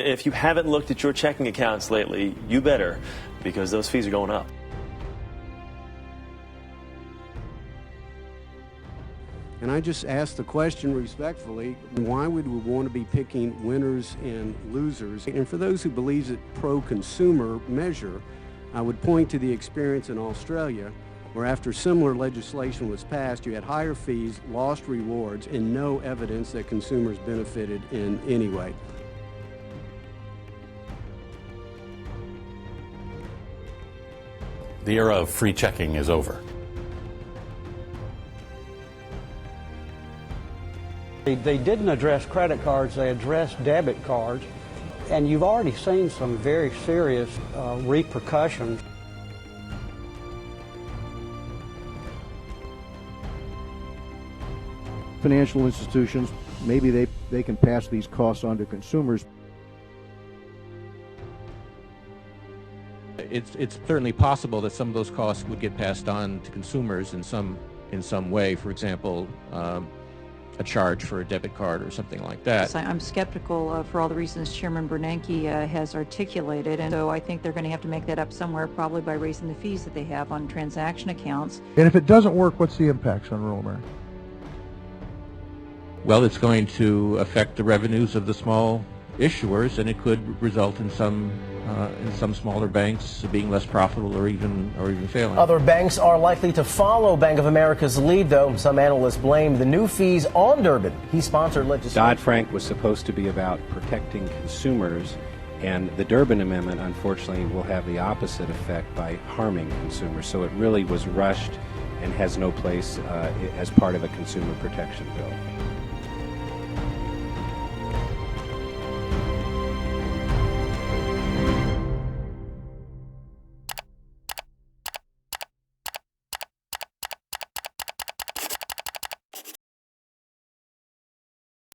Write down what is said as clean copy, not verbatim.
If you haven't looked at your checking accounts lately, you better, because those fees are going up. And I just ask the question respectfully, why would we want to be picking winners and losers? And for those who believe it pro-consumer measure, I would point to the experience in Australia, where after similar legislation was passed, you had higher fees, lost rewards, and no evidence that consumers benefited in any way. The era of free checking is over. They didn't address credit cards, they addressed debit cards, and you've already seen some very serious repercussions. Financial institutions, maybe they can pass these costs on to consumers. It's certainly possible that some of those costs would get passed on to consumers in some way. For example, a charge for a debit card or something like that. I'm skeptical for all the reasons Chairman Bernanke has articulated, and so I think they're going to have to make that up somewhere, probably by raising the fees that they have on transaction accounts. And if it doesn't work, what's the impacts on rural America? Well, it's going to affect the revenues of the small issuers, and it could result in some smaller banks being less profitable or even failing. Other banks are likely to follow Bank of America's lead, though. Some analysts blame the new fees on Durbin. He sponsored legislation. Dodd-Frank was supposed to be about protecting consumers, and the Durbin Amendment, unfortunately, will have the opposite effect by harming consumers. So it really was rushed and has no place as part of a consumer protection bill.